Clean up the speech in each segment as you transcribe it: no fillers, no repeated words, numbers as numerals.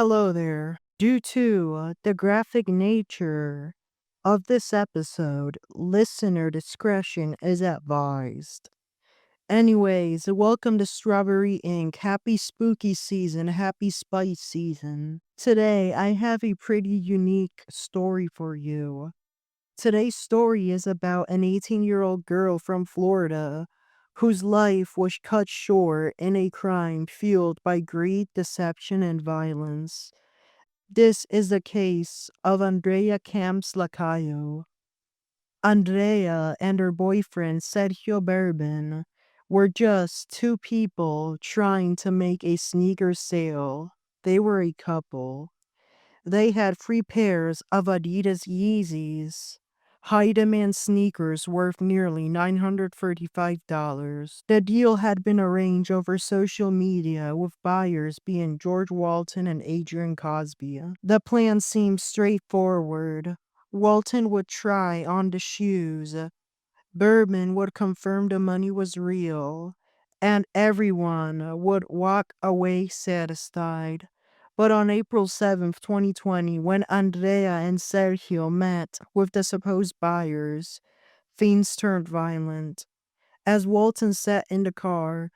Hello there. Due to the graphic nature of this episode, listener discretion is advised. Anyways, welcome to Strawberry Ink. Happy spooky season, happy spice season. Today, I have a pretty unique story for you. Today's story is about an 18-year-old girl from Florida whose life was cut short in a crime fueled by greed, deception, and violence. This is the case of Andrea Camps LACAYO. Andrea and her boyfriend Sergio Bourbon were just two people trying to make a sneaker sale. They were a couple. They had 3 pairs of Adidas Yeezys, high-demand sneakers worth nearly $935. The deal had been arranged over social media, with buyers being George Walton and Adrian Cosby. The plan seemed straightforward. Walton would try on the shoes, Bourbon would confirm the money was real, and everyone would walk away satisfied. But on April 7th, 2020, when Andrea and Sergio met with the supposed buyers, things turned violent. As Walton sat in the car,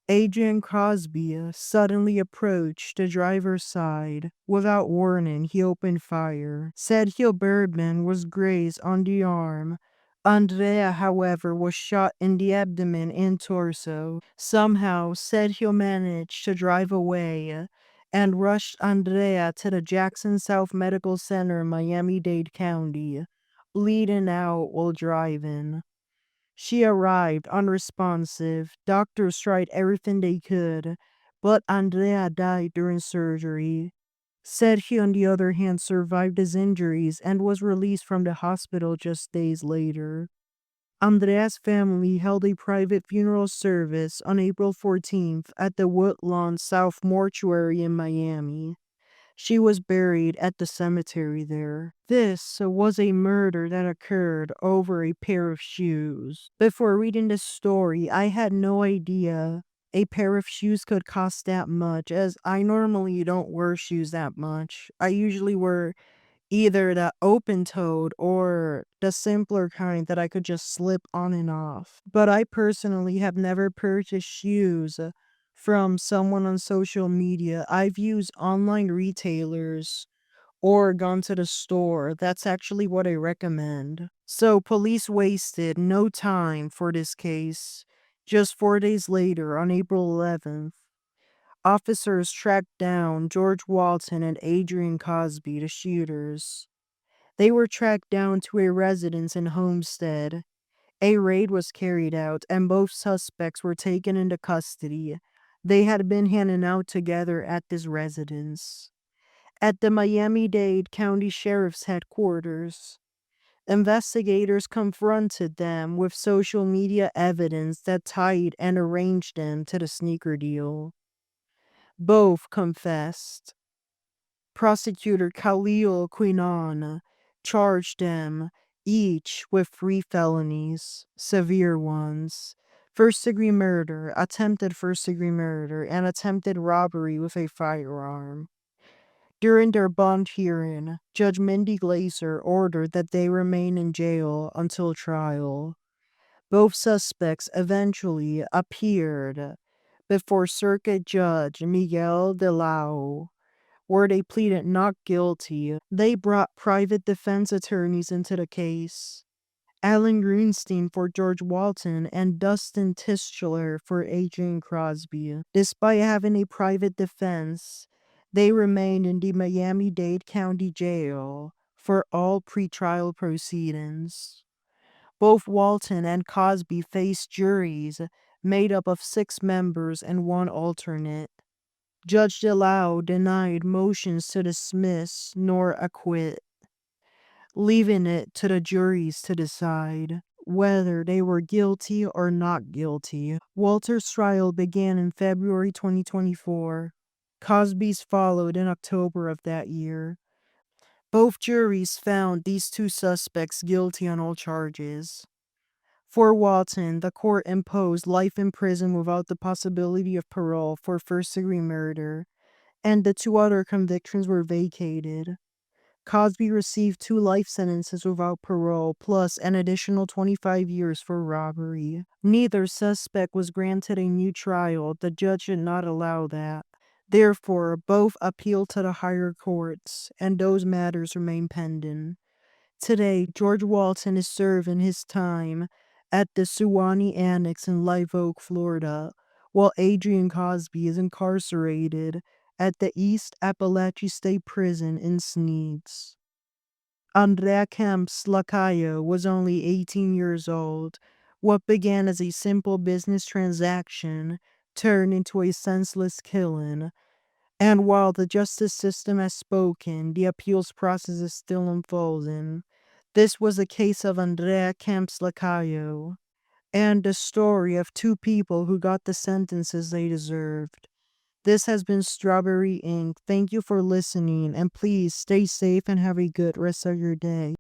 Adrian Crosby suddenly approached the driver's side. Without warning, he opened fire. Sergio Bourbon was grazed on the arm. Andrea, however, was shot in the abdomen and torso. Somehow, Sergio managed to drive away and rushed Andrea to the Jackson South Medical Center in Miami-Dade County, bleeding out while driving. She arrived unresponsive. Doctors tried everything they could, but Andrea died during surgery. Sergio, on the other hand, survived his injuries and was released from the hospital just days later. Andrea's family held a private funeral service on April 14th at the Woodlawn South Mortuary in Miami. She was buried at the cemetery there. This was a murder that occurred over a pair of shoes. Before reading this story, I had no idea a pair of shoes could cost that much, as I normally don't wear shoes that much. I usually wear either the open-toed or the simpler kind that I could just slip on and off. But I personally have never purchased shoes from someone on social media. I've used online retailers or gone to the store. That's actually what I recommend. So police wasted no time for this case. Just 4 days later, on April 11th, officers tracked down George Walton and Adrian Cosby, the shooters. They were tracked down to a residence in Homestead. A raid was carried out, and both suspects were taken into custody. They had been hanging out together at this residence. At the Miami-Dade County Sheriff's headquarters, investigators confronted them with social media evidence that tied and arranged them to the sneaker deal. Both confessed. Prosecutor Khalil Quinan charged them each with 3 felonies, severe ones: first-degree murder, attempted first-degree murder, and attempted robbery with a firearm. During their bond hearing, Judge Mindy Glazer ordered that they remain in jail until trial. Both suspects eventually appeared before Circuit Judge Miguel de Lao, where they pleaded not guilty. They brought private defense attorneys into the case: Alan Greenstein for George Walton and Dustin Tischler for Adrian Crosby. Despite having a private defense, they remained in the Miami-Dade County Jail for all pretrial proceedings. Both Walton and Cosby faced juries made up of 6 members and 1 alternate. Judge DeLau denied motions to dismiss nor acquit, leaving it to the juries to decide whether they were guilty or not guilty. Walter's trial began in February 2024. Cosby's followed in October of that year. Both juries found these 2 suspects guilty on all charges. For Walton, the court imposed life in prison without the possibility of parole for first-degree murder, and the two other convictions were vacated. Cosby received 2 life sentences without parole, plus an additional 25 years for robbery. Neither suspect was granted a new trial. The judge did not allow that. Therefore, both appealed to the higher courts, and those matters remain pending. Today, George Walton is serving his time at the Suwannee Annex in Live Oak, Florida, while Adrian Cosby is incarcerated at the East Appalachia State Prison in Sneads. Andrea Kemp's LACAYO was only 18 years old. What began as a simple business transaction turned into a senseless killing. And while the justice system has spoken, the appeals process is still unfolding. This was a case of Andrea Kemp's LACAYO, and the story of 2 people who got the sentences they deserved. This has been Strawberry Ink. Thank you for listening, and please stay safe and have a good rest of your day.